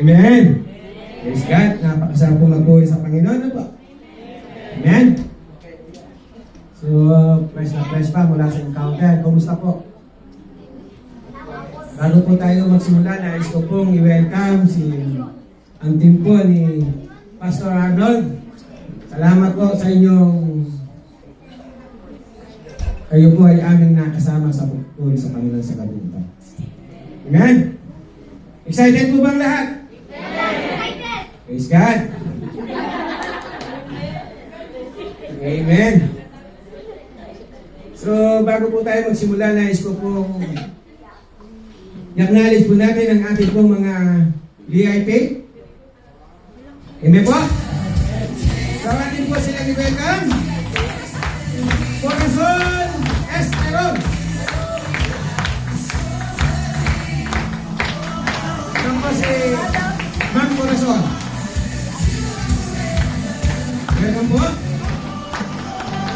Amen. Praise God. Napakasarap po magbuhay sa Panginoon. Ano po? Amen. So, fresh pa mula sa encounter. Kumusta po? Bago po tayo magsimula, nais ko pong i-welcome ang team po ni Pastor Arnold. Salamat po sa inyong kayo po ay aming nakasama sa pagpuri sa Panginoon sa gabi ito. Amen? Excited po bang lahat? Excited! Praise God! Amen! So, bago po tayo magsimula, nais ko pong i-acknowledge po natin ang ating pong mga VIP. Amen po? Tawatin po sila ni welcome. Corazon Esteron. Ito po si Ma'am Corazon. Welcome po.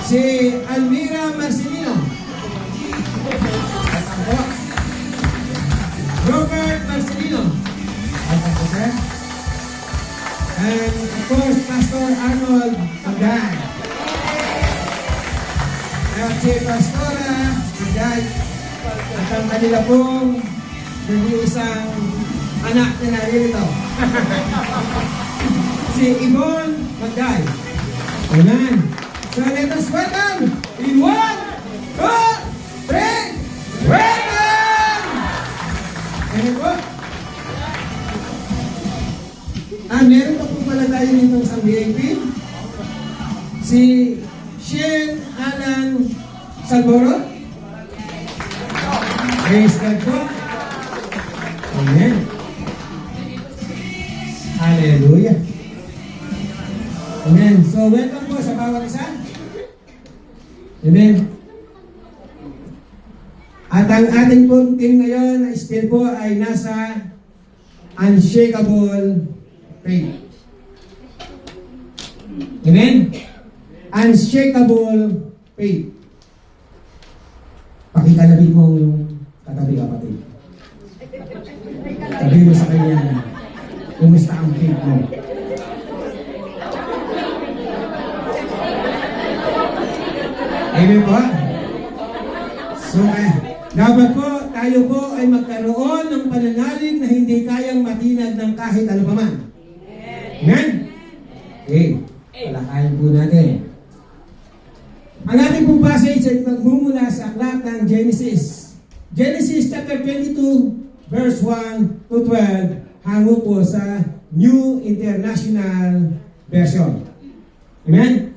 Si Almira Marcelino. Welcome po. Robert Marcelino. Welcome po, sir. And of course, Pastor Arnold Pagay. At si Pastora Pagay. At ang kanila pong nag-iisang anak na narito. Si Yvonne Pagay. Amen. So let us welcome in 1, 2, 3, welcome! Amen po. Meron pa po pala tayo nito sa VIP. Si Shane Alan Salvoro. Praise God po. Amen. Hallelujah. Amen. So welcome po sa bawat isa. Amen. At ang ating pong team ngayon still po ay nasa unshakable faith. Amen? Unshakable faith. Pakikalabit mo yung katabi kapatid. Sabi mo sa kanya, kumusta ang faith mo? Amen po? So, dapat po, tayo po ay magkaroon ng pananalig na hindi kayang matinag ng kahit ano pa man. Amen? Okay. Palakayin po natin. Ang ating pong passage ay magmumula sa aklat ng Genesis. Genesis chapter 22, verse 1 to 12, hango po sa New International Version. Amen?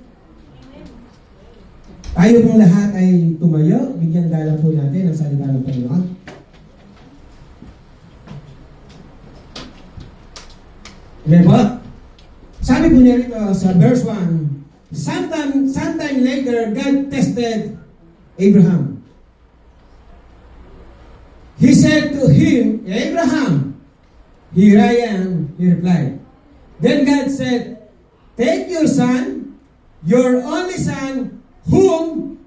Tayo pong lahat ay tumayo. Bigyan galang po natin ang salita ng Panginoon. Amen po? Sabi po niya rito sa verse 1, sometime later, God tested Abraham. He said to him, Abraham, here I am, he replied. Then God said, take your son, your only son, whom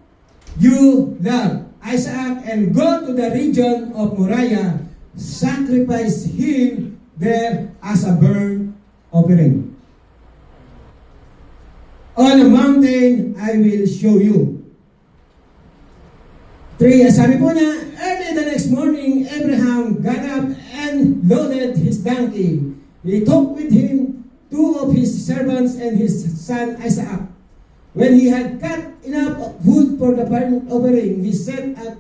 you love, Isaac, and go to the region of Moriah, sacrifice him there as a burnt offering. On a mountain, I will show you. 3, sabi po niya, early the next morning, Abraham got up and loaded his donkey. He took with him 2 of his servants and his son Isaac. When he had cut enough wood for the burnt offering, he set at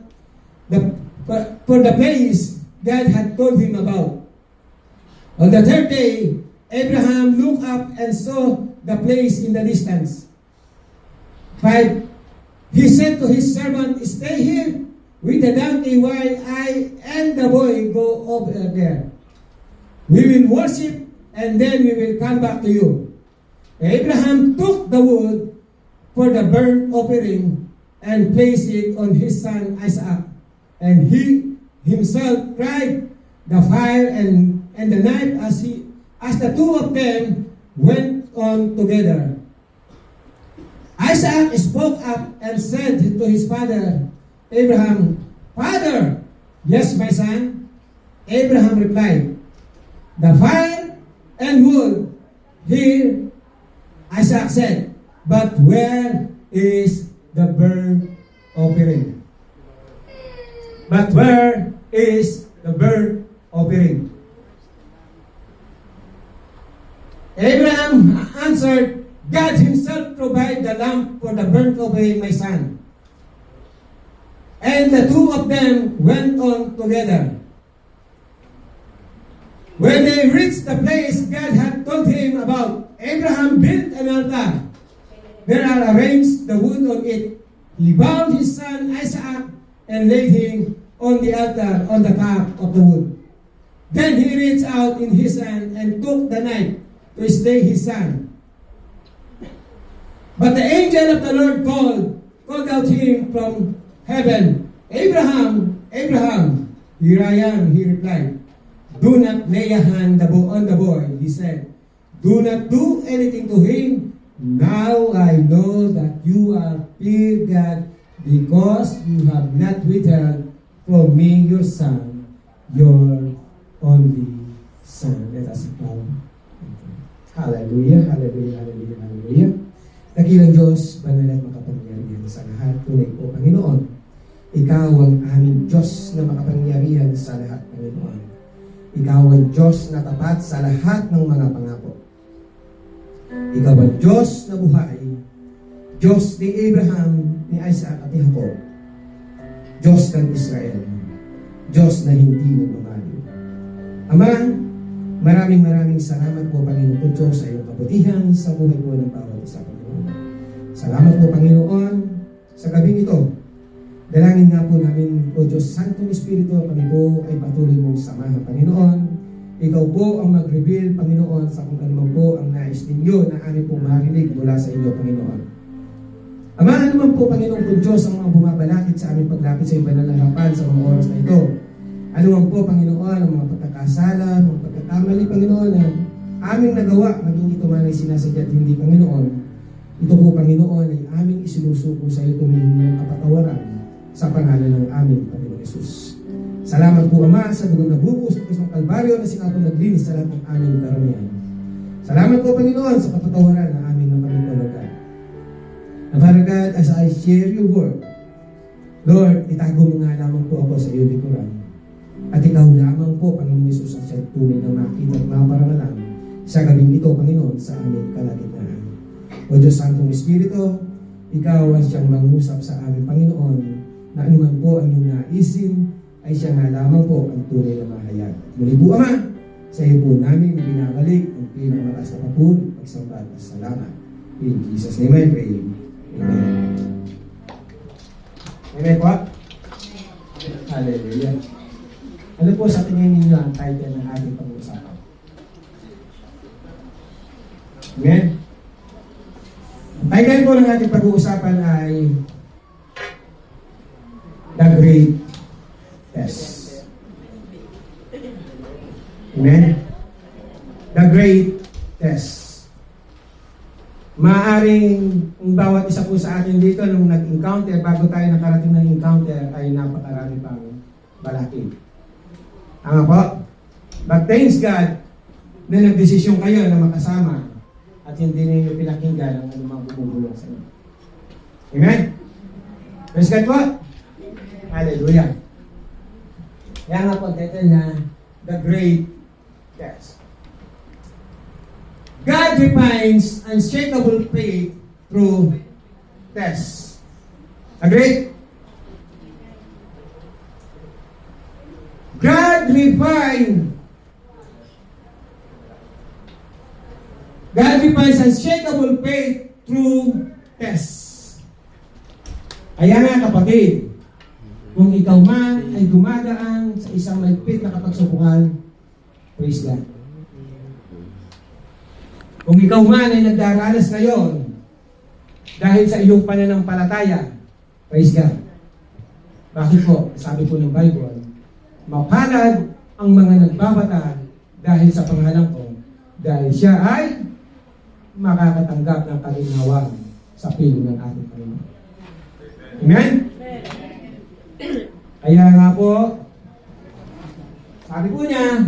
for the place God had told him about. On the 3rd day, Abraham looked up and saw the place in the distance. 5. He said to his servant, stay here with the donkey while I and the boy go over there. We will worship and then we will come back to you. Abraham took the wood for the burnt offering and placed it on his son Isaac. And he himself tried the fire and the knife as the 2 of them went on together. Isaac spoke up and said to his father Abraham, Father, yes, my son. Abraham replied, the fire and wood. Here Isaac said, but where is the burnt offering? But where is the burnt offering? Abraham answered, God himself provide the lamb for the burnt offering, my son. And the two of them went on together. When they reached the place God had told him about, Abraham built an altar. There are arranged the wood on it. He bound his son Isaac and laid him on the altar on the top of the wood. Then he reached out in his hand and took the knife to slay his son. But the angel of the Lord called out to him from heaven, Abraham, Abraham. Here I am, he replied. Do not lay a hand on the boy, he said. Do not do anything to him. Now I know that you are fear God because you have not withheld from me your son, your only son. Let us bow. Hallelujah, hallelujah, hallelujah, hallelujah. Dakilang Diyos, banal at makapangyarihan sa lahat. Tunay po, Panginoon, Ikaw ang aming Diyos na makapangyarihan sa lahat, Panginoon. Ikaw ang Diyos na tapat sa lahat ng mga pangako. Ikaw ang Diyos na buhay, Diyos ni Abraham, ni Isaac at ni Jacob, Diyos ng Israel, Diyos na hindi nagmamali. Ama, maraming salamat po, Panginoon Diyos, sa iyong kabutihan sa buhay po ng bawat isa, Panginoon. Salamat po, Panginoon, sa gabing ito. Dalangin nga po namin, O Diyos, Santong Espiritu, kami po ay patuloy mong samahan, Panginoon. Ikaw po ang mag-reveal, Panginoon, sa kung ano po ang nais ninyo na amin pong marinig mula sa inyo, Panginoon. Ama, ano man po, Panginoon kung Diyos, ang mga bumabalakid sa aming paglapit sa iyong banal na harapan sa mga oras na ito. Ano man po, Panginoon, ang mga pagkakasala, mga pagkakamali, Panginoon, na aming nagawa, maging ito man ay sinasadya at hindi, Panginoon. Ito po, Panginoon, ay aming isinusuko sa iyo, tumihingi ng kapatawaran sa pangalan ng aming Panginoon Yesus. Salamat po, Ama, sa dugo na bubuhos ng Kalbaryo na sinatong naglinis sa lahat ng aming karamihan. Salamat po, Panginoon, sa kapatawaran na aming napamipalagan. And Father God, as I share your word, Lord, itago mo nga lamang po ako sa iyo likuran. At ikaw lamang po, Panginoon Yesus, ang siyang tunay na makita at maparangalan sa gabing ito, Panginoon, sa aming kalagitnaan. O Diyos Santong Espiritu, ikaw ang siyang mangusap sa aming Panginoon, na anuman po ang iyong naisin, ay siya nga lamang po ang tunay na mahayag. Muli po, Ama, sa iyo po namin binabalik ang pinakamataas na papuri, pagsamba at salamat. In Jesus' name I pray. Amen. Amen po? Hallelujah. Ano po sa tingin ninyo ang title ng ating pag-uusapan? Amen? Ang title po ng ating pag-uusapan ay The Great Test. Amen? The Great Test. Maaaring ang bawat isa po sa atin dito nung nag-encounter, bago tayo nakarating ng encounter, ay napakarami pang balakid. Tama po? But thanks God na nagdesisyon kayo na makasama at hindi ninyo pinakinggan ang anumang bumubulong sa inyo. Amen? Praise God po? Hallelujah. Kaya nga po title na The Great Test. God refines unshakable faith through tests. Agree? God refines unshakable faith through tests. Kaya nga kapatid, kung ikaw man ay dumadaan sa isang mahigpit na kapagsubukan, praise God. Kung ikaw man ay nagdaranas ngayon dahil sa iyong pananampalataya, praise God. Bakit po? Sabi po ng Bible, mapalad ang mga nagbabata dahil sa pangalan ko, dahil siya ay makakatanggap ng kalinawan sa piling ng ating Panginoon. Amen? Kaya nga po, sabi po niya,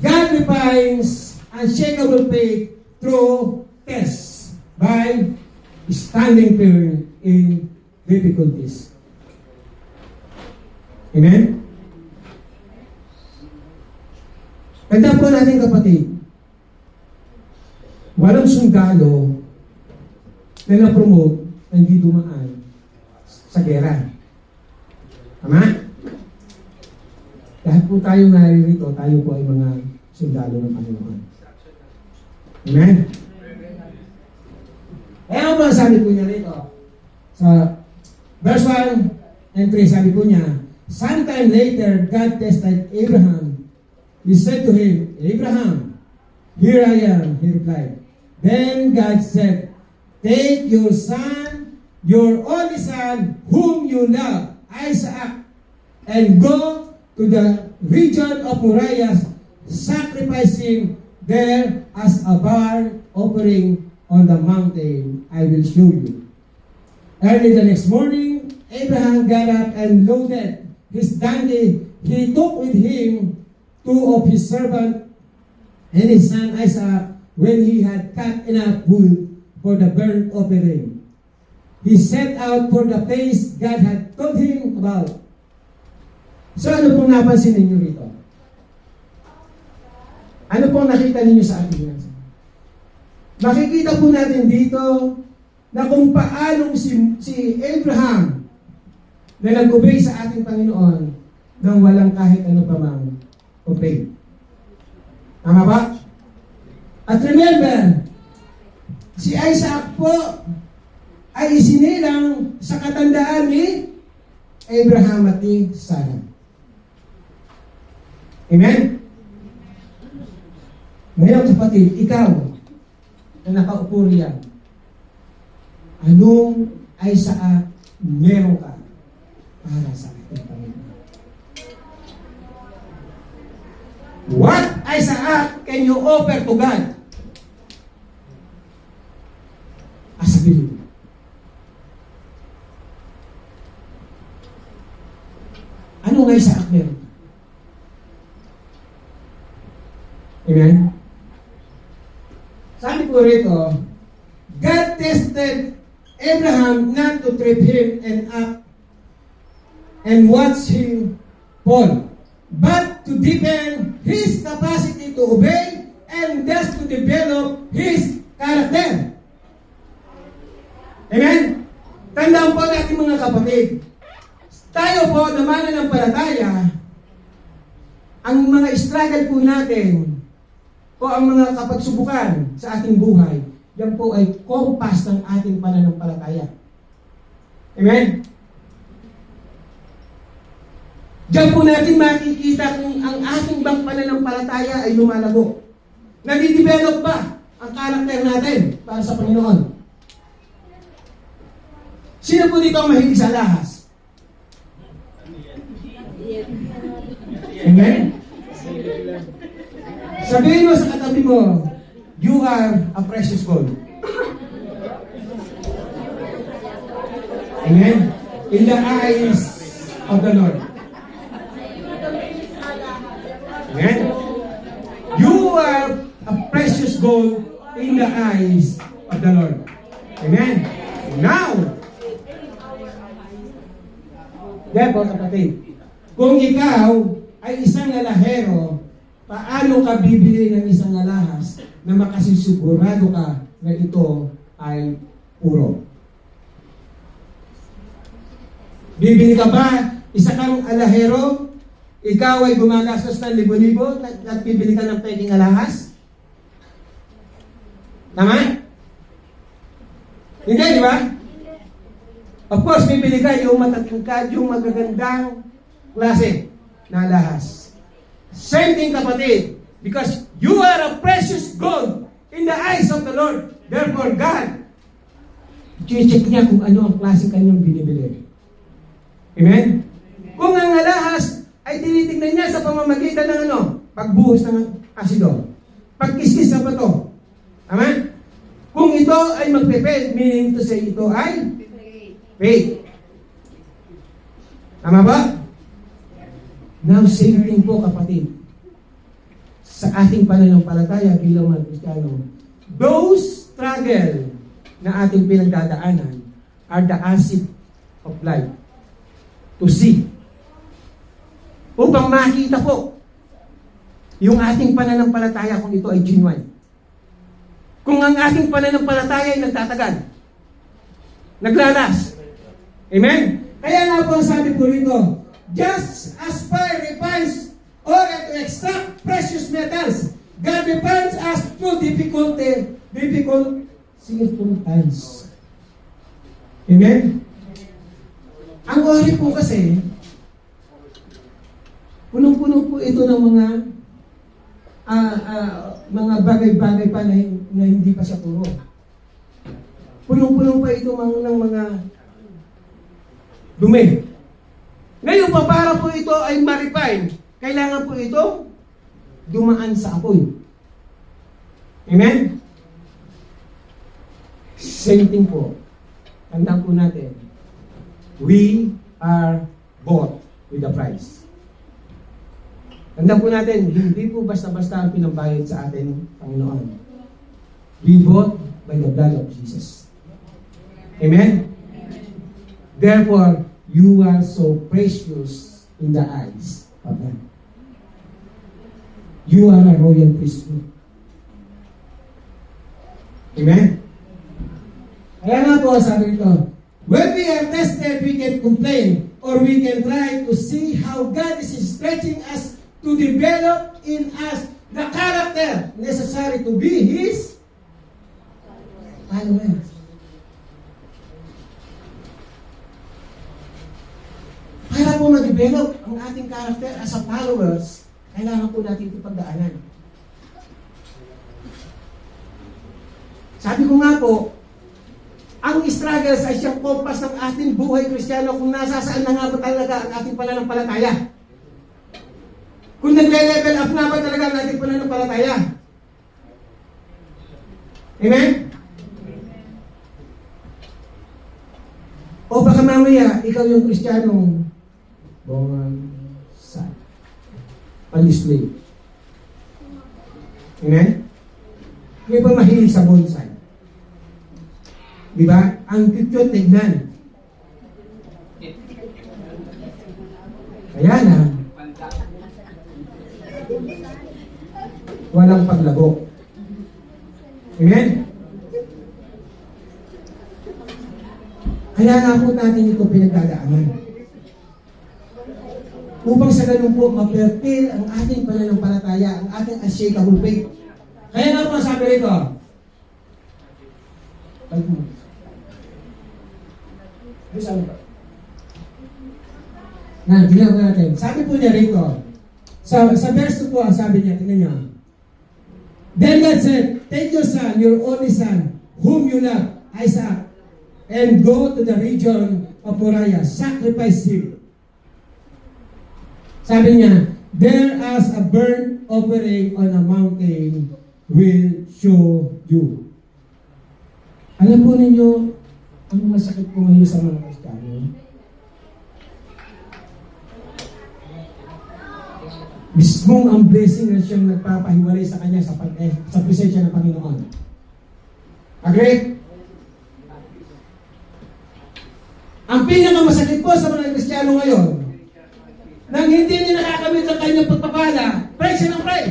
God refines unshakable faith through tests by standing firm in difficulties. Amen? Tanda po natin kapatid, walang sundalo na na-promote na hindi dumaan sa gera. Tama? Lahat po tayo naririto, tayo po ay mga sundalo ng Panginoon. Amen? Kaya po sabi po niya rito, sa verse 1 and 3, sabi po niya, sometime later, God tested Abraham. He said to him, Abraham, here I am, he replied. Then God said, take your son, your only son, whom you love, Isaac, and go to the region of Moriah, sacrifice him there as a burnt offering on the mountain I will show you. Early the next morning, Abraham got up and loaded his donkey. He took with him two of his servants and his son Isaac. When he had cut enough wood for the burnt offering, he set out for the place God had told him about. So ano pong napansin ninyo rito? Ano pong nakita ninyo sa ating nasa? Makikita po natin dito na kung paanong si Abraham na nag-obey sa ating Panginoon nang walang kahit ano pa mang obey. Tama ba? At remember, si Isaac po ay isinilang sa katandaan ni Abraham at ni Sarah. Amen? Ngayon kapatid, ikaw na nakaupo riyan, anong Isaac meron ka para sa ating Panginoon? What Isaac can you offer to God as a believer? Anong Isaac meron? Amen? Sabi ko rito, God tested Abraham not to trip him and watch him fall, but to deepen his capacity to obey and thus to develop his character. Amen? Tandaan po natin mga kapatid, tayo po na mananampalataya, ang mga struggle po natin o ang mga kapagsubukan sa ating buhay, yan po ay kompas ng ating pananampalataya. Amen? Diyan po natin makikita kung ang ating bang pananampalataya ay lumalago. Nadidevelop ba ang karakter natin para sa Panginoon? Sino po dito ang mahilig sa alahas? Amen? Sabihin mo sa katabi mo, you are a precious gold. Amen? In the eyes of the Lord. Amen? You are a precious gold in the eyes of the Lord. Amen? Now, therefore, kapatid, kung ikaw ay isang alahero, paano ka bibili ng isang alahas na makasigurado ka na ito ay puro? Bibili ka ba isa kang alahero, ikaw ay gumagastos ng libo-libo at bibili ka ng peking alahas? Tama? Hindi, di ba? Of course, bibili ka yung matatingkad, yung magagandang klase na alahas. Same thing, kapatid. Because you are a precious gold in the eyes of the Lord. Therefore, God, check niya kung ano ang klase kanyang binibili. Amen? Kung ang alahas ay tinitingnan niya sa pamamagitan ng ano? Pagbuhos ng asido. Pagkiskis ng bato. Amen? Kung ito ay magpe-fade, meaning to say ito ay fade. Tama ba? Now, same thing po, kapatid. sa ating pananampalataya bilang mga Kristiyano, those struggle na ating pinagdadaanan are the acid of life to see. Upang makita po yung ating pananampalataya kung ito ay genuine. Kung ang ating pananampalataya ay nagtatagal, naglalas. Amen? Kaya nga po sabi po rito, just as fire refines ore to extract precious metals, God refines us through difficult circumstances. Amen? Ang ore po kasi, punong-puno po ito ng mga bagay-bagay pa na hindi pa siya puro. Punong-puno pa ito ng mga dumi. Ngayon pa, para po ito ay ma-refine, kailangan po ito dumaan sa apoy. Amen? Same thing po. Tandaan po natin, we are bought with a price. Tandaan po natin, hindi po basta-basta ang pinambayad sa atin, Panginoon. We bought by the blood of Jesus. Amen? Therefore, you are so precious in the eyes of God. You are a royal priesthood. Amen? Kaya nga po, sabi ito, when we are tested, we can complain or we can try to see how God is stretching us to develop in us the character necessary to be His followers. Para po ma-develop ang ating character as a followers, kailangan po natin ito pagdaanan. Sabi ko nga po, ang struggles ay siyang kompas ng ating buhay Kristiyano kung nasasaan na nga ba talaga ang ating pananampalataya. Kung nagle-level up na ba talaga ang ating pananampalataya. Amen? O baka mamaya, ikaw yung Kristiyanong bonsai. Pan-display. Amen? May ba mahilig sa bonsai? Diba? Ang cute tignan. Kaya na, walang paglago. Amen? Kaya nga po natin ito pinagdadaanan. Upang sa ganun po, mapertil ang ating pananampalataya, ang ating unshakable faith. Kaya nga po sabi rito, tingnan po natin. Sabi po niya rito, sa verse 2 po, sabi niya, tingnan niyo. Then God said, take your son, your only son, whom you love, Isaac, and go to the region of Moriah, sacrifice him. Sabi niya, there as a burnt offering on a mountain will show you. Alam po ninyo, ang masakit po ngayon sa mga Kristiyano. Mismong ang blessing na siyang nagpapahiwalay sa kanya sa presensya ng Panginoon. Agree? Ang pinakamasakit po sa mga Kristiyano ngayon, nang hindi niya nakakamit ang kanyang pagpapala, pray siya ng pray.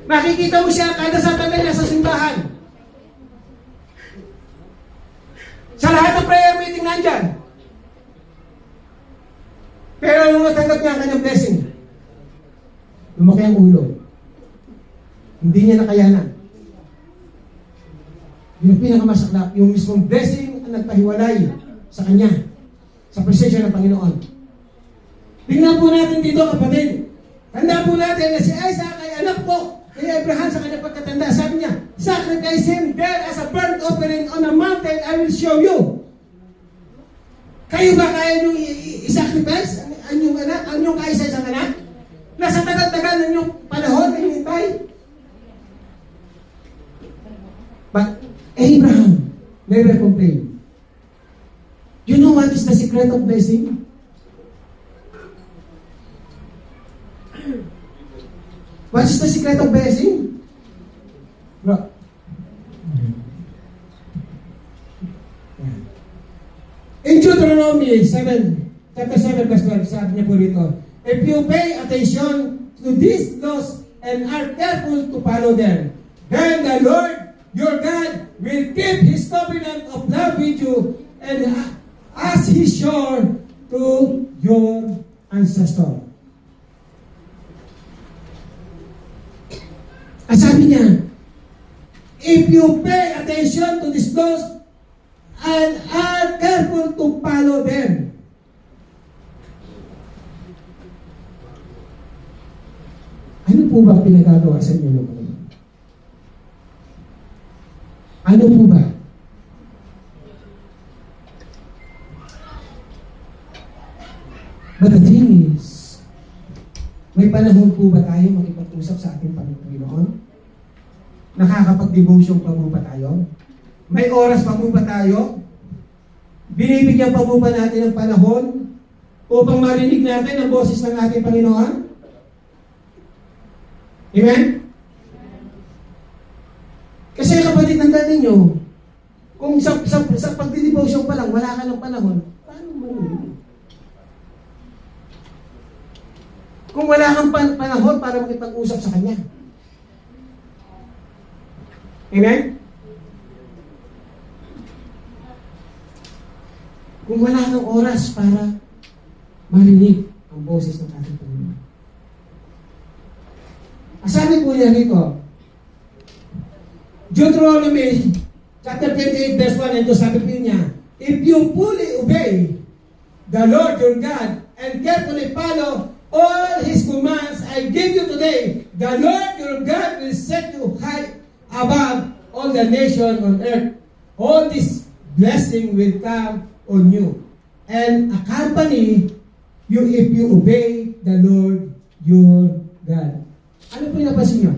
Makikita mo siya kada Sunday niya sa simbahan. Sa lahat ng prayer meeting nandyan. Pero nung natanggap niya ang kanyang blessing, lumaki ang ulo. Hindi niya nakayanan. Yung pinakamasaklap, yung mismong blessing ang nagpahiwalay sa kanya, sa presensya ng Panginoon. Tingnan po natin dito, kapatid. Tanda po natin na si Isaac ay anak po kay Abraham sa kanyang pagkatanda. Sabi niya, sacrifice him there as a burnt offering on a mountain, I will show you. Kayo ba kaya nyo i-sacrifice ang inyong anak, ang inyong kaisa-isang anak? Nasa tagal-tagal ng inyong panahon na hinintay. But Abraham never complained. You know what is the secret of blessing? What is the secret of blessing? Bro. In Deuteronomy 7, chapter 7, verse 12, sabi niya po rito, if you pay attention to these laws and are careful to follow them, then the Lord your God will keep His covenant of love with you and as He swore to your ancestor. Ang sabi niya, if you pay attention to these laws and are careful to follow them, ano po ba pinagagawa sa inyo ng Panginoon? Ano po ba? But the thing is, may panahon po ba tayo makipag-usap sa ating Panginoon? Nakakapag-devotion pa po ba tayo? May oras pa po ba tayo? Binibigyan pa po ba natin ng panahon upang marinig natin ang boses ng ating Panginoon? Amen? Kasi kapatid, tandaan ninyo, kung sa pagdidevotion pa lang, wala ka ng panahon, paano marinig? Kung wala kang panahon para makipag-usap sa Kanya. Amen? Kung wala kang oras para marinig ang boses ng ating Panginoon. Sabi po niya rito, Deuteronomy chapter 28 verse 1 and 2, sabi po niya, if you fully obey the Lord your God and carefully follow all His commands I give you today, the Lord your God will set you high above all the nations on earth. All this blessing will come on you and accompany you if you obey the Lord your God. Ano po yung napansin nyo?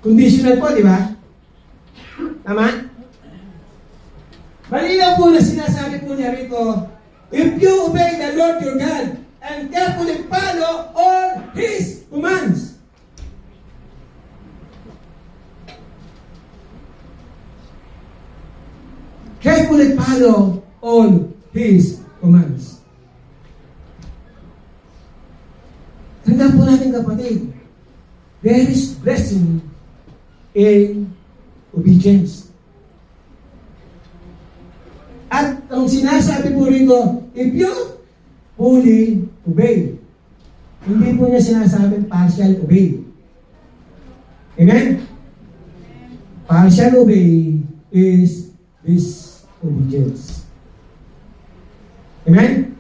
Conditional po, di ba? Tama? Malinaw po na sinasabi po niya rito, if you obey the Lord your God and carefully follow all His commands. Carefully follow all His commands. Tandaan po natin, kapatid, there is blessing in obedience. At ang sinasabi po rito, if you fully obey, hindi po niya sinasabing partial obey. Amen? Partial obey is disobedience. Amen?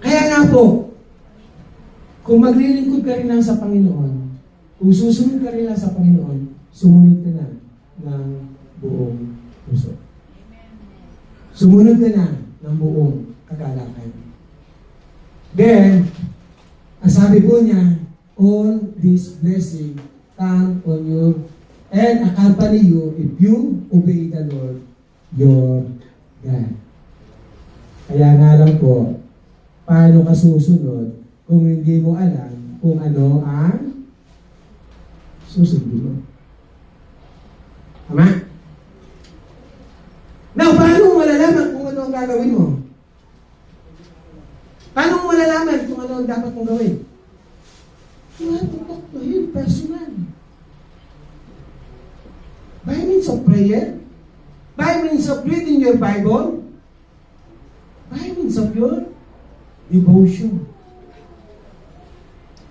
Kaya nga po, kung maglilingkod ka rin lang sa Panginoon, kung susunod ka rin lang sa Panginoon, sumunod ka na ng buong puso. Sumunod ka na ng buong kagalakan. Then, ang sabi po niya, all this blessing come on you and accompany you if you obey the Lord your God. Kaya nga lang po, paano ka susunod kung hindi mo alam kung ano ang susundin mo? Tama? Now, paano mo malalaman kung ano ang gagawin mo? Paano mo malalaman kung ano ang dapat mong gawin? You have to talk to Him personal. By means of prayer, by means of reading your Bible, by means of your devotion.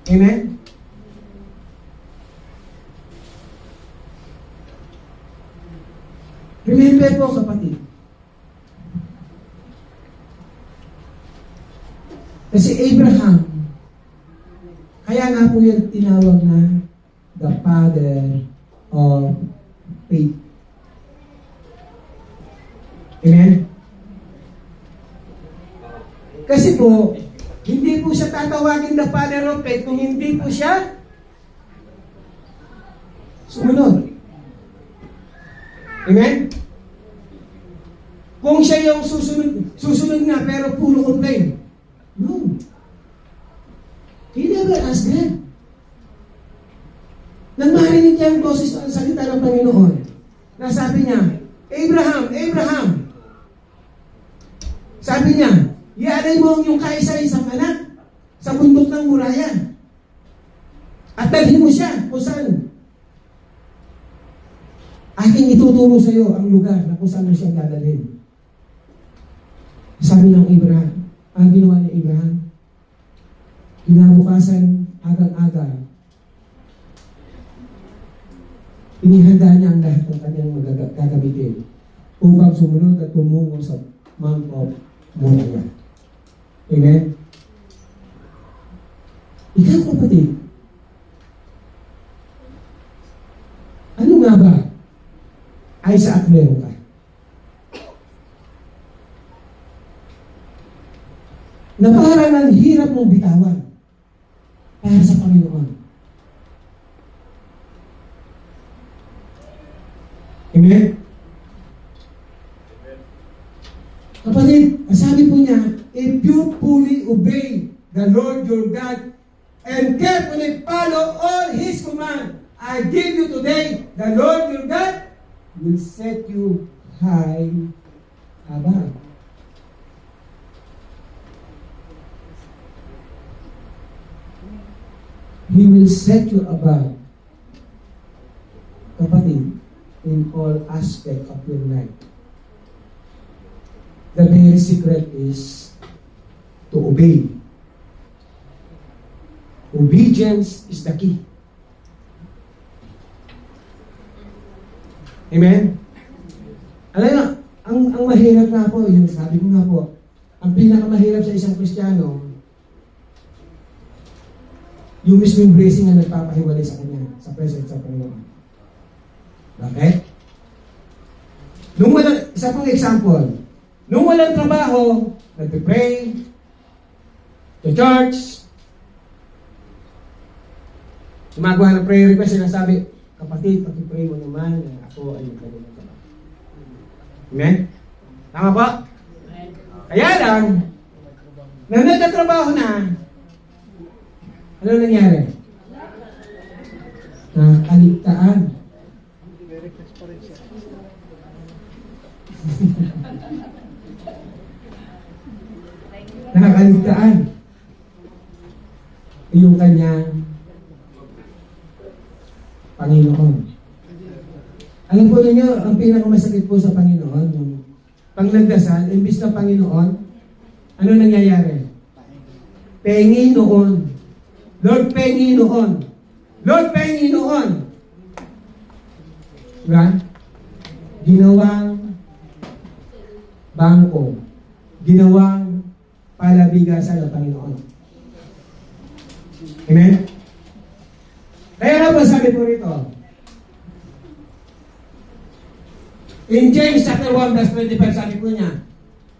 Amen? Remember po, kapatid. Kasi Abraham, kaya nga po yung tinawag na the father of faith. Amen? Kasi po, hindi po siya tatawagin the father of faith kung hindi po siya sumunod. Amen? Kung siya yung susunod na pero puro complain. No. never asked them. Nang marinig niya ang boses ng salita ng Panginoon, na sabi niya, Abraham, Abraham. Sabi niya, ialay mo ang iyong kaisa-isang anak sa bundok ng Moriah. At dalhin mo siya kung saan. Aking ituturo sa iyo ang lugar na kung saan mo siya dadalhin. Sabi ng Abraham, ang ginawa ni Abraham, kinabukasan, agang-aga, inihanda niya ang lahat ng kanyang gagamitin upang sumunod at tumungo sa Mount of Moriah. Amen? Ikaw, kapatid, ano nga ba ay sa at meron ka? Na parang ang hirap mong bitawan para sa Panginoon. Amen? Kapatid, sabi po niya, if you fully obey the Lord your God and carefully follow all His command I give you today, the Lord your God will set you high above. He will set you above, kapatid, in all aspect of your life. The very secret is to obey. Obedience is the key. Amen? Alam mo, ang mahirap nga po, yung sabi ko nga po, ang pinakamahirap sa isang Kristiyano, yung mismong blessing na nagpapahiwalay sa kanya, sa presence sa Panginoon. Bakit? Isa pong example, nung walang trabaho, nagpipray, to church, gumagawa ng prayer request, sinasabi, kapatid, pag-pray mo naman na ako ay magkaroon ng trabaho. Amen? Tama ba? Kaya lang, nang nagkatrabaho na, ano nangyari? Nakaligtaan. Nakaligtaan. Yung kanyang Panginoon. Alam po ninyo, ang pinakamasakit po sa Panginoon, yung pag nagdasal, imbis na Panginoon, ano nangyayari? Pengi noon. Lord, pengi noon. Lord, pengi noon. Diba? Ginawang bangko. Ginawang palabigasan ng Panginoon. Amen? Kaya nga po sabi po rito, in James chapter 1 verse 25, sabi po niya,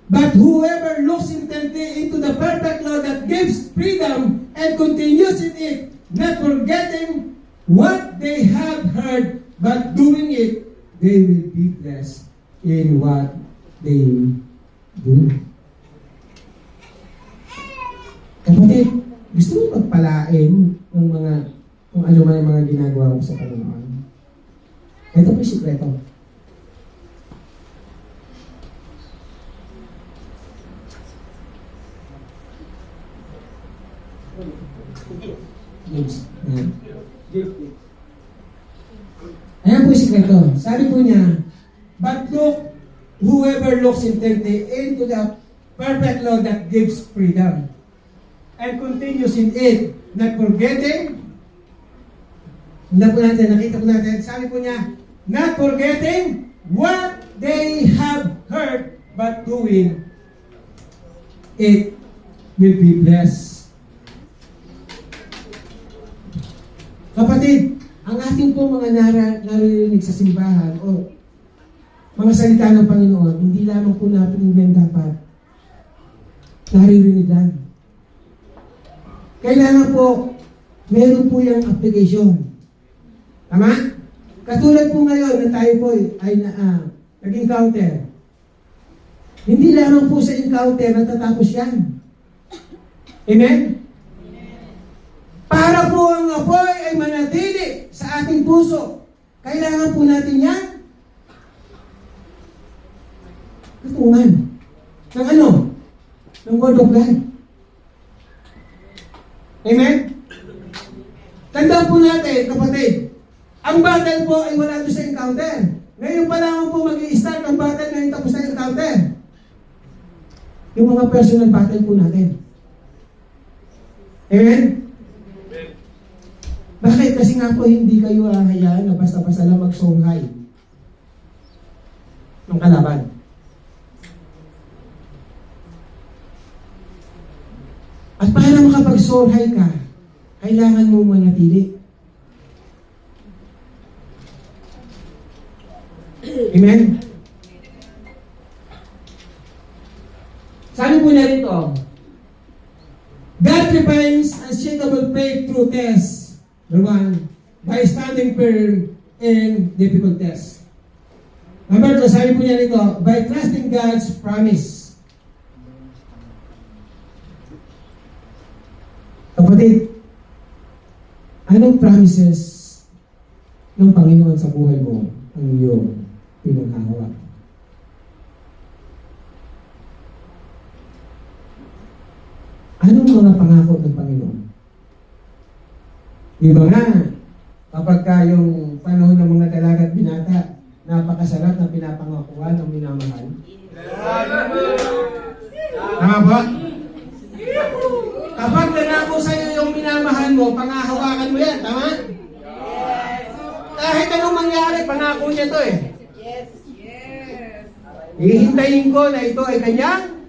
but whoever looks intently into the perfect law that gives freedom and continues in it, not forgetting what they have heard, but doing it, they will be blessed in what they do. Kapatid, gusto mo pagpalain ng mga kung ano man yung mga ginagawa mo sa Panginoon. Ito po yung sikreto. Ayan po yung sikreto. Sabi po niya, but look, whoever looks intently into the perfect law that gives freedom and continues in it, not forgetting, nakita po natin, sabi po niya, not forgetting what they have heard, but doing it will be blessed. Kapatid, ang ating po mga naririnig sa simbahan o mga salita ng Panginoon, hindi lamang po natin yung dapat naririnig lang. Kailangan po, meron po yung application. Tama? Katulad po ngayon na tayo po ay nag-encounter. Hindi lamang po sa encounter natatapos yan. Amen? Para po ang apoy ay manatili sa ating puso. Kailangan po natin yan. Katungan. Ng ano? Ng Word of God. Amen? Tandaan po natin, kapatid, ang battle po ay wala doon sa encounter. Ngayon pa lang po mag-i-start ang battle, ngayon tapos na encounter. Yung mga personal battle po natin. Amen? Bakit? Kasi nga po hindi kayo hahayaan na basta-basta lang mag-songhay ng kalaban. At para makapag-songhay ka, kailangan mo manatili. Amen? Sabi po na rito, God refines unshakable faith through tests. Number 1, by standing firm in difficult tests. Number 2, sabi po niya rito, by trusting God's promise. Kapatid, anong promises ng Panginoon sa buhay mo ang iyong pinaghahawakan? Anong mga pangako ng Panginoon? Di ba nga, kapag ka yung panahon ng mga dalaga at binata, napakasarap na pinapangakuan ng minamahal? Tama ba? Kapag nanako sa iyo yung minamahal mo, pangahawakan mo yan, tama? Kahit anong mangyari, pangako niya to eh. Hihintayin ko na ito ay kanyang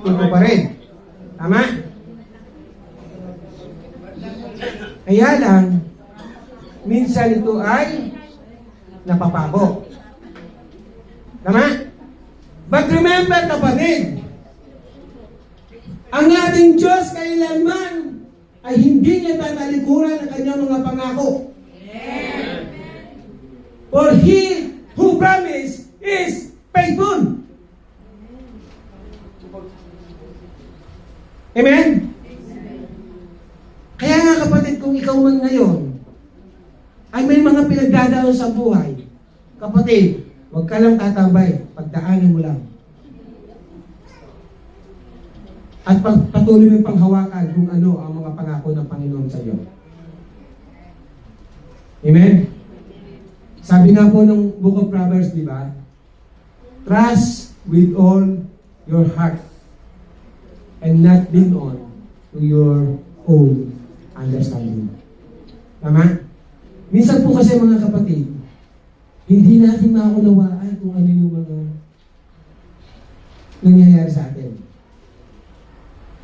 ito pa rin. Tama? Kaya lang, minsan ito ay napapago. Tama? But remember, kapatid, ang ating Diyos kailanman ay hindi niya tatalikuran ang kanyang mga pangako. For He who promised is faithful. Amen? Kaya nga kapatid, kung ikaw man ngayon ay may mga pinagdadaan sa buhay, kapatid, huwag ka lang tatambay, pagdaanin mo lang. At patuloy mo panghawakan kung ano ang mga pangako ng Panginoon sa iyo. Amen? Sabi nga po ng Book of Proverbs, di ba? Trust with all your heart and not lean on to your own understanding. Tama? Minsan po kasi mga kapatid, hindi natin maunawaan kung ano yung mga nangyayari sa atin.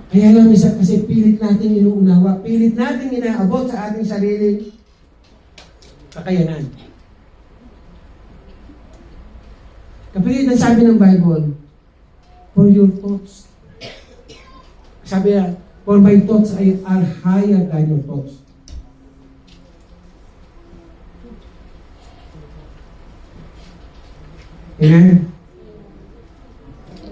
Kaya lang minsan kasi pilit natin inuunawa, pilit natin inaabot sa ating sarili kakayanan. Kapatid, ang sabi ng Bible, for your thoughts. Sabi niya, for my thoughts are higher than your thoughts. Amen?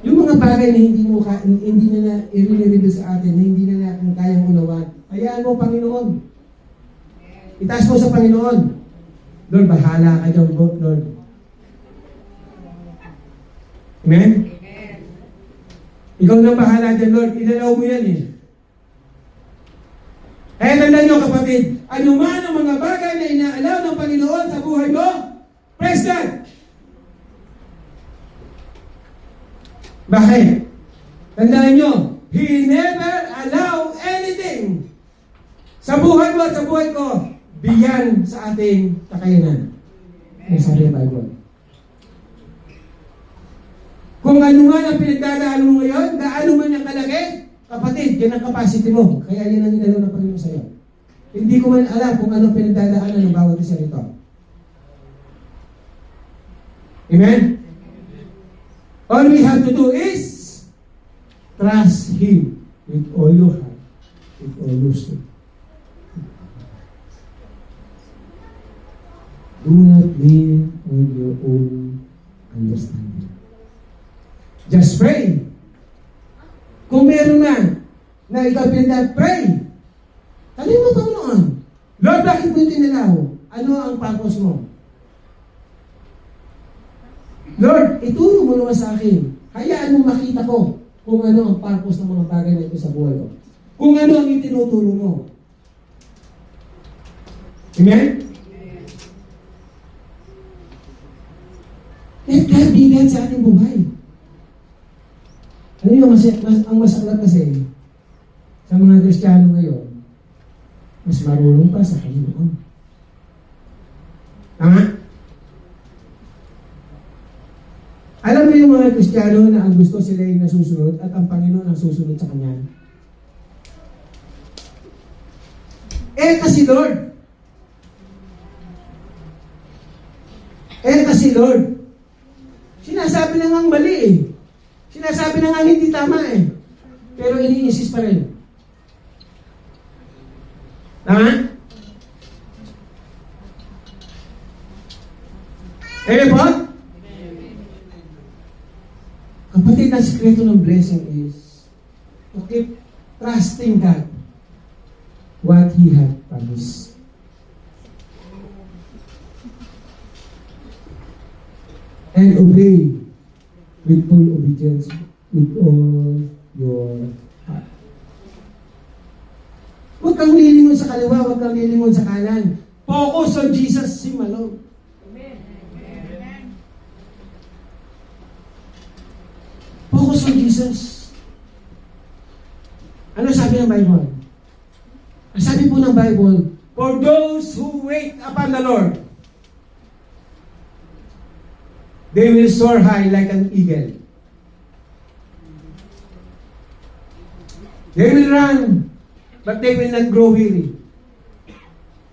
Yung mga bagay na hindi na i-reveal sa atin, na hindi na natin kayang unawan, hayaan mo, Panginoon. Itaas mo sa Panginoon. Lord, bahala ka dyan, Lord. Amen? Ikaw nang bahala dyan, Lord. Inalaw mo yan eh. Kaya tandaan nyo, kapatid, ano man ang mga bagay na inaalaw ng Panginoon sa buhay mo, praise God! Bakit? Tandaan nyo, He never allow anything sa buhay mo at sa buhay ko beyond sa ating kakayanan. Ang sabi ng Bible. Kung ano nga ang pinagdadaan mo ngayon, gaano man yung kalaki, kapatid, yan ang capacity mo. Kaya yan ang inalaw ng Panginoon sa'yo. Hindi ko man alam kung ano pinagdadaanan ng bawat isa rito. Amen? All we have to do is trust Him with all your heart, with all your soul. Do not lean on your own understanding. Just pray. Kung meron na ikaw pinag-pray, Tanong mo Panginoon, Lord, bakit mo itinilaw? Ano ang purpose mo? Lord, ituro mo naman sa akin. Hayaan mo makita ko kung ano ang purpose ng mga bagay na ito sa buhay ko. Kung ano ang itinuturo mo. Amen? Let God be God sa ating buhay. Ano yung ang masaklat kasi sa mga Kristiyano ngayon, mas marunong pa sa Panginoon. Tama? Alam mo yung mga Kristiyano na ang gusto sila yung nasusunod at ang Panginoon ang susunod sa Kanya? Kasi Lord. Kasi Lord. Sinasabi na ngang mali eh. Sinasabi na ngang hindi tama eh. Pero ini-insist pa rin. Tama? Amen po? Kapatid, ang sikreto ng blessing is to keep trusting God what He had promised. And obey with full obedience with all your heart. Huwag kang lilingon sa kaliwa, huwag kang lilingon sa kanan. Focus on Jesus, Him alone. Focus on Jesus. Ano sabi ng Bible? Ang sabi po ng Bible, for those who wait upon the Lord, they will soar high like an eagle. They will run, but they will not grow weary.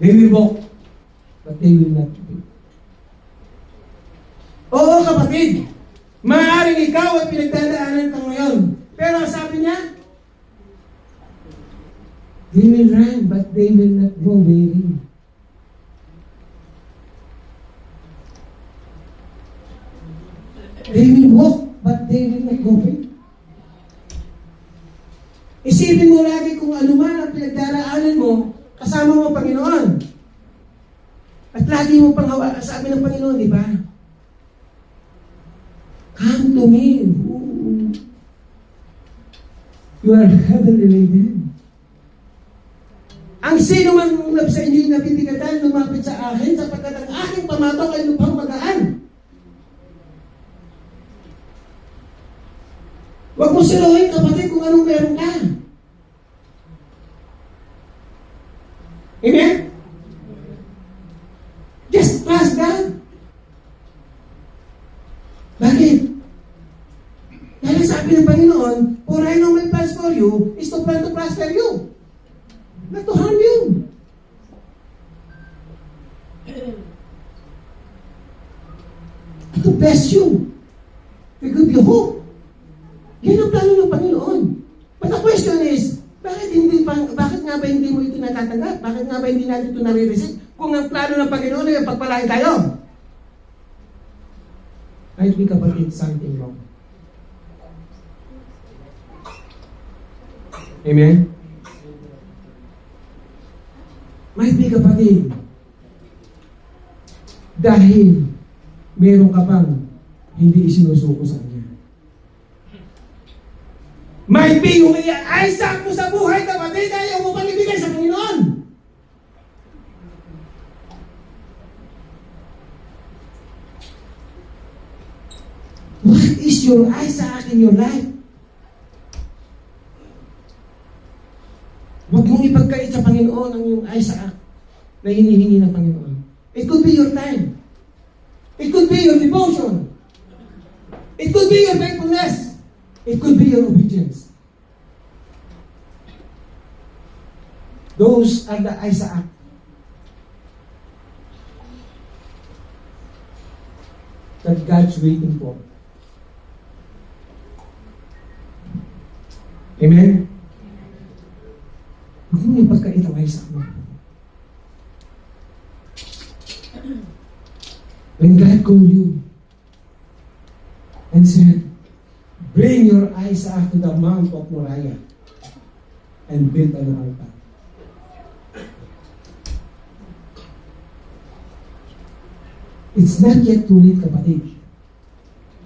They will walk, but they will not faint. Oo, kapatid. Maaaring ikaw ay pinagdadaanan ka ngayon. Pero sabi niya, they will run, but they will not grow weary. They will walk, but they will not go faint. Isipin mo lagi kung ano man ang pinagdaraanan mo, kasama mo ang Panginoon. At lagi mo pang sabi ng Panginoon, di ba? Come to me, you are heavenly laden. Ang sino man sa inyo yung nabibigatan, lumapit sa akin, sapagkat ang aking pamatok ay lupang magaan. Huwag mo siluhin, kapatid, kung anong meron ka. Amen? Just trust God. Bakit? Dahil sabi ng Panginoon, for I know my plans for you is to plan to prosper you. Not to harm you. To bless you. To give you hope. Yan ang plano ng Panginoon. But the question is, bakit nga ba hindi mo ito natatanggap? Bakit nga ba hindi natin ito nare-receive? Kung ang plano ng Panginoon ay pagpalain tayo. I think kapatid, something wrong. Amen? Might be kapatid, dahil meron ka pang hindi isinusuko sa Kanya. Might be yung Isaac mo sa buhay, kapatid, ayaw mo pang ibigay sa Panginoon. What is your Isaac in your life? Huwag mong ipagkait sa Panginoon ang iyong Isaac na hinihingi ng Panginoon. It could be your time. It could be your devotion. It could be your faithfulness. It could be your obedience. Those are the Isaac. That God's waiting for. Amen? Huwag mo ipagkait ang Isaac mo. When God called you and said, bring your Isaac to the Mount of Moriah and build an altar. It's not yet too late, kapatid.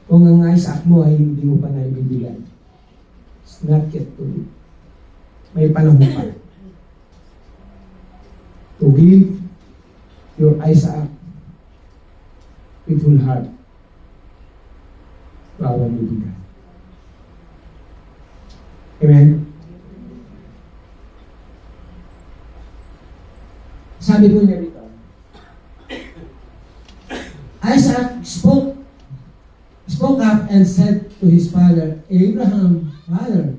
Kung ang Isaac mo ay hindi mo pa naibibigay. It's not yet too late. May panahon pa. To give your Isaac with full heart to our living God. Amen? Sabi po niya dito, Isaac spoke up and said to his father, Abraham, Father,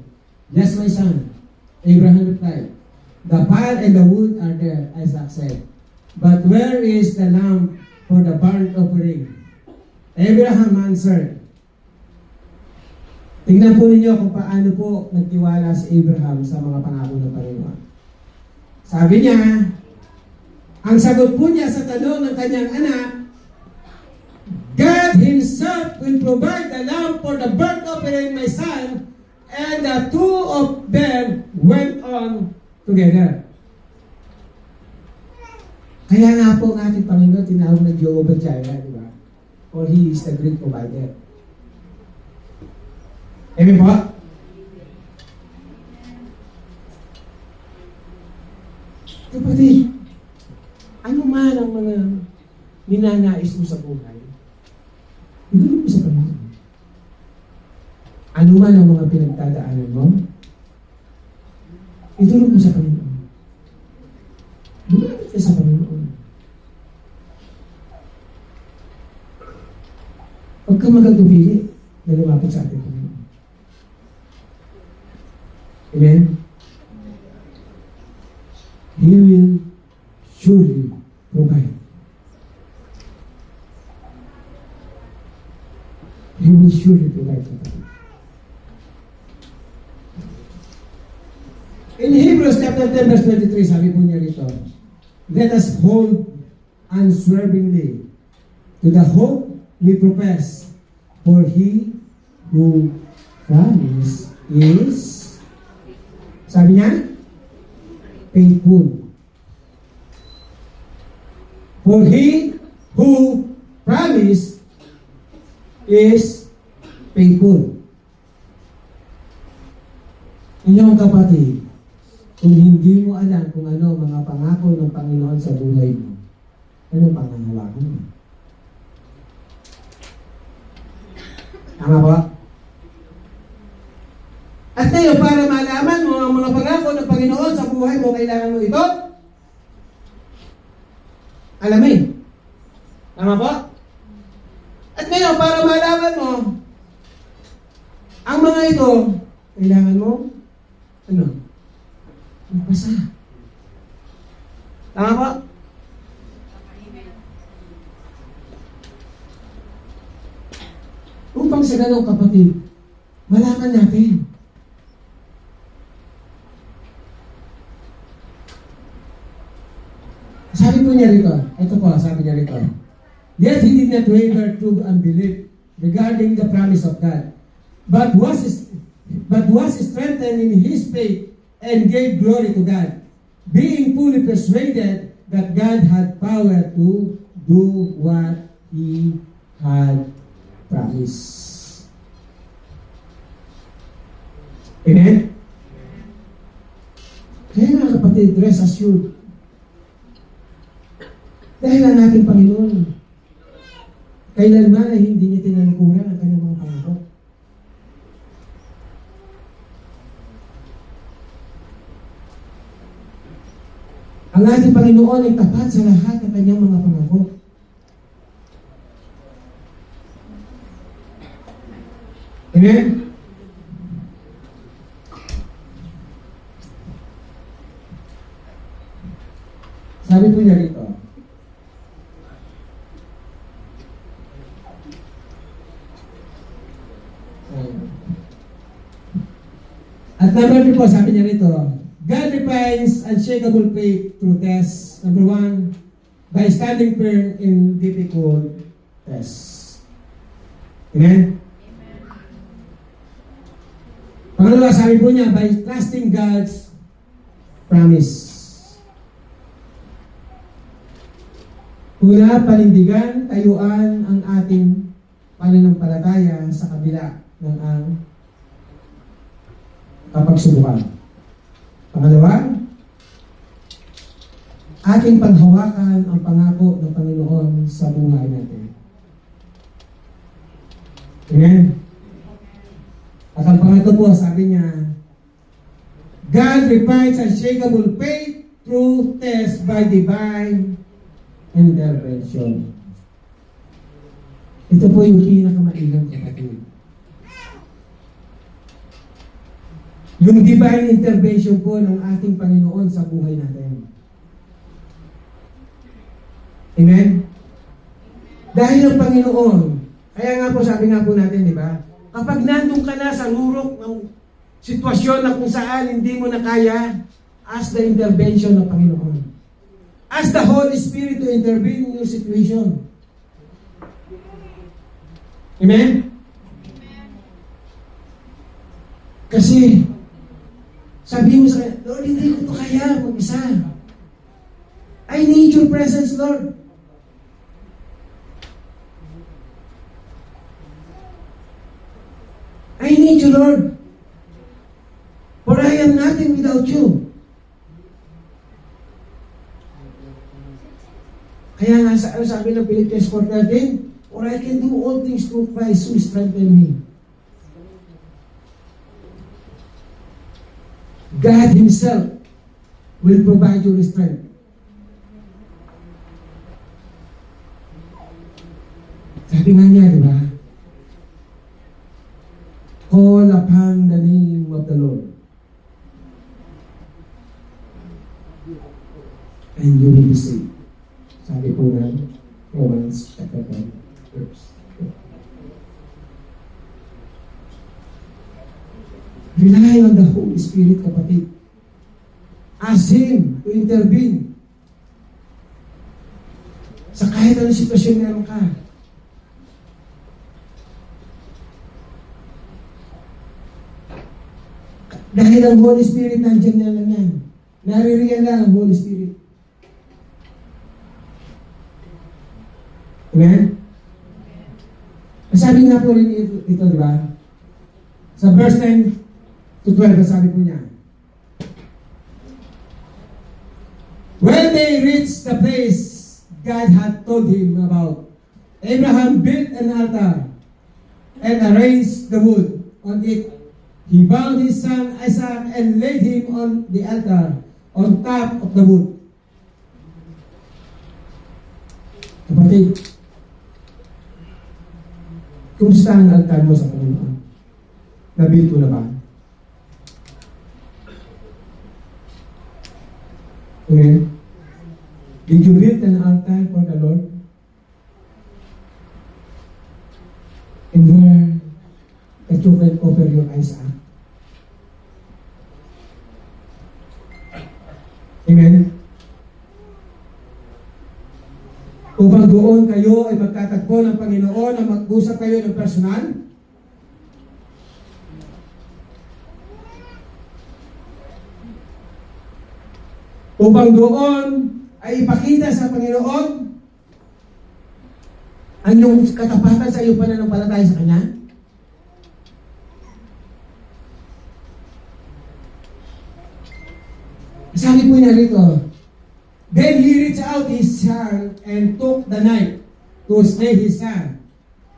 yes, my son. Abraham replied, the fire and the wood are there, Isaac said. But where is the lamb for the burnt offering? Abraham answered. Tingnan po ninyo kung paano po nagtiwala si Abraham sa mga pangako ng Panginoon. Sabi niya, ang sagot po niya sa tanong ng kanyang anak, God Himself will provide the lamb for the burnt offering, my son, and the two of them went on together. Kaya nga po ang ating Panginoon tinawag na Jehovah Jireh, di ba? For He is the great provider. Amen po? Kapatid, ano man ang mga ninanais mo sa buhay, idulog mo sa Panginoon. Ano man ang mga pinagdadaanan mo, idulog mo sa Panginoon. Lumapit ka sa Panginoon. Huwag ka magagubili na lumapit sa ating Panginoon. Amen? He will surely provide. He will surely provide for us. In Hebrews chapter 10 verse 23, sabi po niya rito, let us hold unswervingly to the hope we profess, for He who promised is, sabi niya, faithful. For He who promised is faithful. Inyong kapatid, kung hindi mo alam kung ano mga pangako ng Panginoon sa buhay mo, anong pangangalakan mo? Tama ba? At ngayon, para malaman mo ang mga pangako ng Panginoon sa buhay mo, kailangan mo ito alamin. Tama ba? At ngayon, para malaman mo ang mga ito, kailangan mo magbasa. Tama ba? Upang sa ganong kapatid, malaman natin. Sabi po niya rito, ito po, sabi niya rito, yet he did not waver through unbelief regarding the promise of God, but was strengthened in his faith and gave glory to God, being fully persuaded that God had power to do what He had promised. Amen? Kaya nga kapatid, rest assured. Dahil ang ating Panginoon, kailanman ay hindi niya tinalikuran ang kanyang mga pangako. Ang ating Panginoon ay tapat sa lahat ng kanyang mga pangako. Amen? Sabi po niya rito, at number 3 po, sabi niya rito, God refines unshakable faith through tests. Number 1, by standing firm in difficult tests. Amen? Pangalawa, sabi po niya, by trusting God's promise. Una, panindigan, tayuan ang ating pananampalataya sa kabila ng ang kapagsubukan. Pangalawa, ating panghawakan ang pangako ng Panginoon sa buhay natin. Amen? At ang pangatlo po, sabi niya, God requires unshakable faith through test by divine intervention. Ito po yung pinakamailang, kapatid. Yung divine intervention po ng ating Panginoon sa buhay natin. Amen? Dahil ang Panginoon, kaya nga po sabi nga po natin, di ba? Kapag nandun ka na sa lurok ng sitwasyon na kung saan hindi mo na kaya, ask the intervention ng Panginoon. Ask the Holy Spirit to intervene in your situation. Amen? Kasi, sabi mo sa kanya, Lord, hindi ko ito kaya mag-isa. I need your presence, Lord. I need you, Lord. For I am nothing without you. Kaya nga sabi ng Philippians 4:13, for I can do all things through Christ who strengthens me. God Himself will provide you with strength. Sabi nga niya, di ba? Call upon the name of the Lord. And you will be saved. Sabi po nga, Romans chapter 10, verse 2. Rely on the Holy Spirit, kapatid. Ask Him to intervene sa kahit anong sitwasyon meron ka. Dahil ang Holy Spirit, nandiyan na lang yan. Naririyan lang ang Holy Spirit. Amen? Sabi nga po rin ito, di ba? Sa verse 10 to 12, sabi po niya, when they reached the place God had told him about, Abraham built an altar and arranged the wood on it. He bound his son Isaac and laid him on the altar on top of the wood. Kapatid, kumusta ang altar mo sa Panginoon? Nabuild mo na ba? Amen? Did you build an altar for the Lord? And where that you can offer your Isaac? Amen? Upang doon kayo ay magtatagpo ng Panginoon na mag-usap kayo ng personal? Upang doon ay ipakita sa Panginoon ang iyong katapatan sa iyong pananampalataya sa Kanya? Sabi po niya rito, then he reached out his hand and took the knife to slay his son.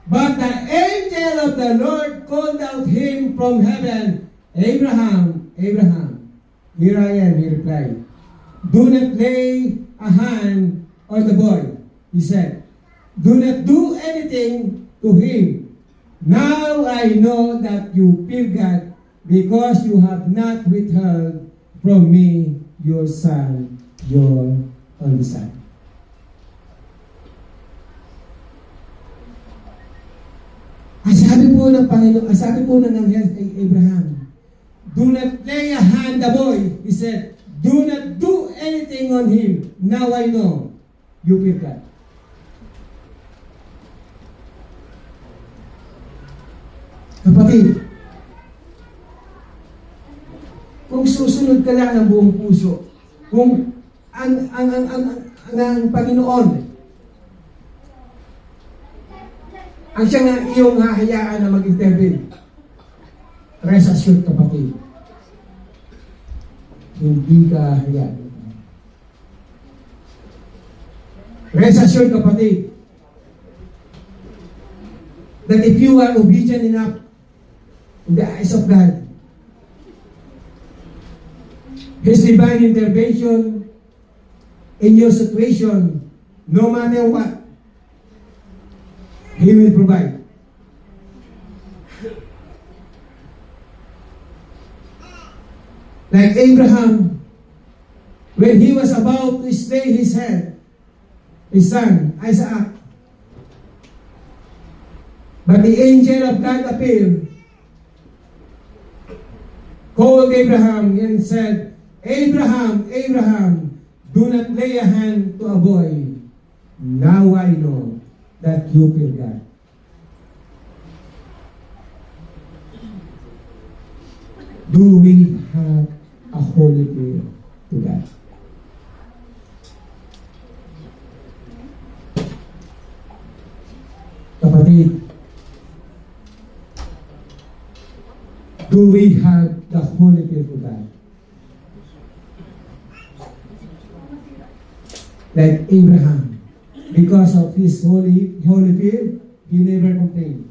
But the angel of the Lord called out him from heaven, Abraham, Abraham. Here I am, he replied. Do not lay a hand on the boy, he said. Do not do anything to him. Now I know that you fear God because you have not withheld from me your son, your only son. Sabi po ng Panginoon, sabi po ng anghel kay Abraham, do not lay a hand the boy. He said, do not do anything on him. Now I know you fear God. Kapatid, kung susunod ka lang ng buong puso, kung ang Panginoon ang siya nga iyong hahayaan na mag-intervene. Rest assured, kapatid. Hindi ka hayaan. Rest assured, kapatid, that if you are obedient enough in the eyes of God, His divine intervention in your situation, no matter what, He will provide. Like Abraham, when he was about to slay his son, Isaac, but the angel of God appeared, called Abraham and said, Abraham, Abraham, do not lay a hand to a boy. Now I know that you fear God. Do we have a holy fear to God? Kapatid, do we have the holy fear to God? Like Abraham, because of his holy fear, he never complained.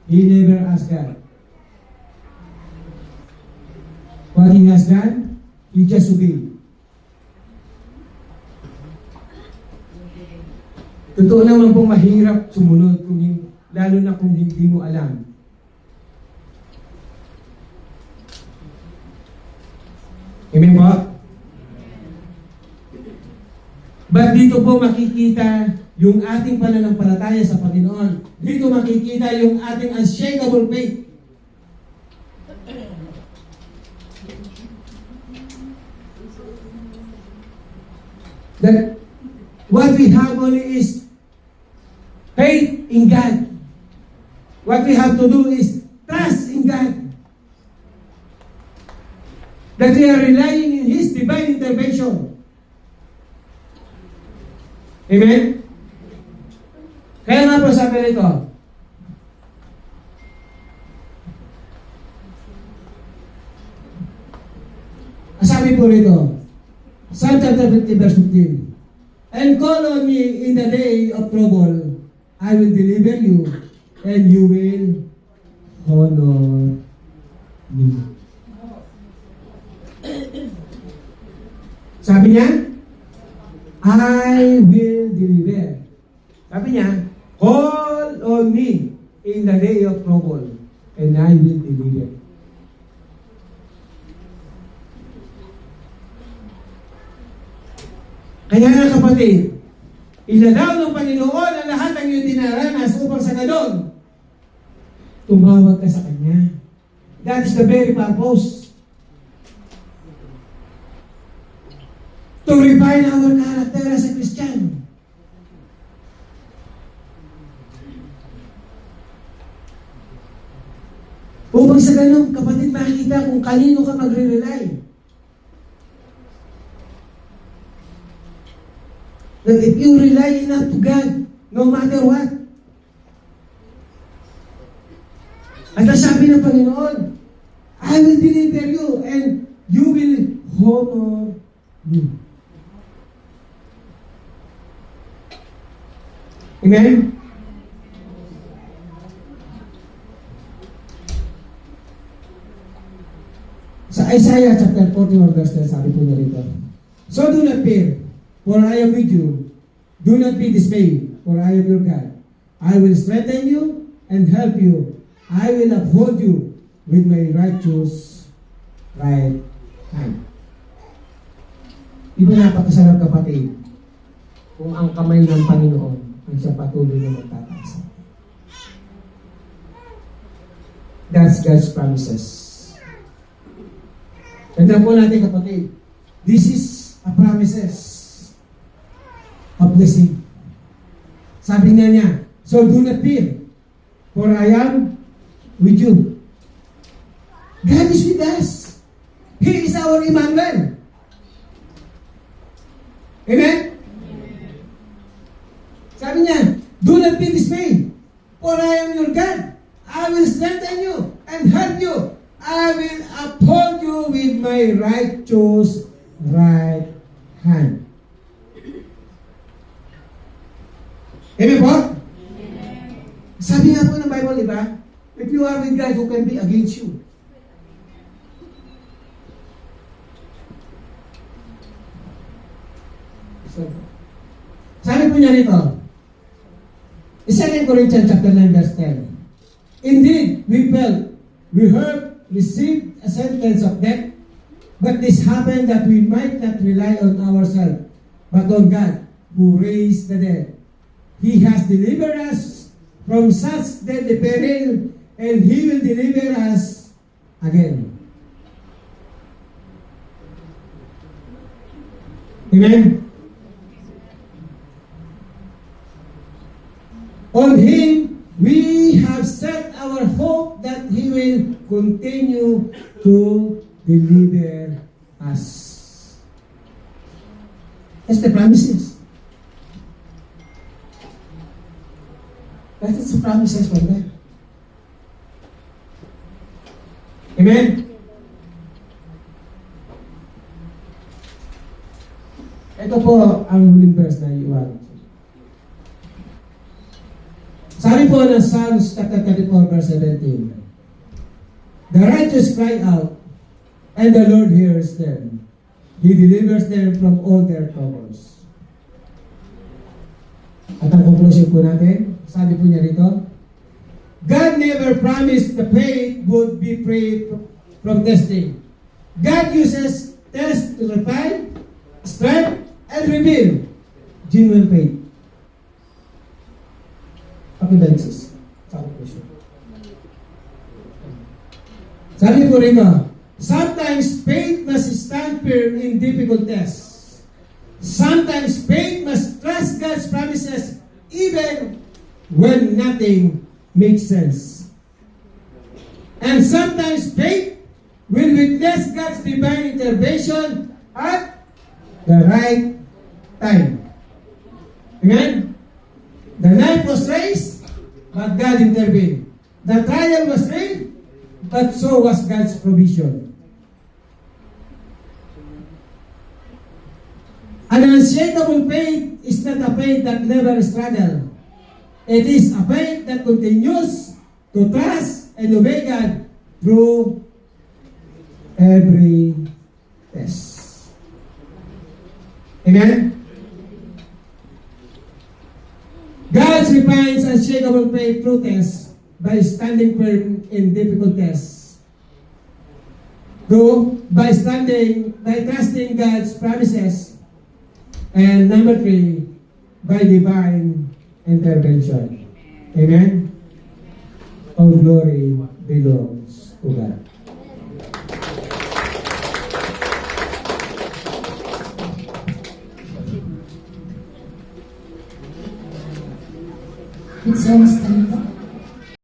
He never asked God. What he has done, he just obeyed. Totoo naman pong mahirap sumunod, lalo na kung hindi mo alam. Amen po? But dito po makikita yung ating pananampalataya sa Panginoon. Dito makikita yung ating unshakable faith. That what we have only is faith in God. What we have to do is trust in God. That we are relying in His divine intervention. Amen? Kaya nga po sabi rito, sabi po rito, Psalm chapter 50 verse 15, and call on me in the day of trouble, I will deliver you, and you will honor me. Sabi niya, I will deliver. Sabi niya, call on me in the day of trouble, and I will deliver. Kaya nga kapatid, inalaw ng Panginoon ang lahat ng iyong dinaranas upang sa ganon, tumawag ka sa Kanya. That is the very purpose. To refine our character as a Christian. Upang sa ganon, kapatid, makikita kung kanino ka magre-rely. That if you rely enough to God, no matter what. At sabi ng Panginoon, I will deliver you and you will honor me. Amen? Sa Isaiah chapter 41 verse 10, sabi po niya rito, so do not fear, for I am with you. Do not be dismayed, for I am your God. I will strengthen you and help you. I will uphold you with my righteous right hand. Di ba napakasarap kapatid kung ang kamay ng Panginoon ang siya patuloy na magtataas. That's God's promises. Tandaan po natin kapatid, this is a promises of blessing. Sabi niya, so do not fear, for I am with you. God is with us. He is our Emmanuel. Amen? Sabi niya, do not be dismayed, For I am your God. I will strengthen you and help you. I will uphold you with my righteous right hand. Amen po? Sabi nga po ng Bible, di ba? If you are with God, who can be against you? Sabi po niya rito, 2 Corinthians chapter 9 verse 10. Indeed, we heard, received a sentence of death, but this happened that we might not rely on ourselves, but on God, who raised the dead. He has delivered us from such deadly peril, and He will deliver us again. Amen? On Him, we have set our hope that He will continue to deliver us. That's the promises. That is the promises from God. Amen? Ito po ang huling verse na iwan. Sabi po ng Psalms chapter 34 verse 17. The righteous cry out, and the Lord hears them. He delivers them from all their troubles. At ang conclusion po natin, sabi po niya rito, God never promised the faith would be free from testing. God uses tests to refine, strengthen, and reveal genuine faith. Pakibalik sis. Sabi po rin sometimes faith must stand firm in difficult tests. Sometimes faith must trust God's promises even when nothing makes sense. And sometimes faith will witness God's divine intervention at the right time. Amen? The knife was raised, but God intervened. The trial was real, but so was God's provision. An unshakable faith is not a faith that never struggles. It is a faith that continues to trust and obey God through every test. Amen? God refines unshakable faith through tests by standing firm in difficult tests. By trusting God's promises. And number 3, by divine intervention. Amen? All glory belongs to God.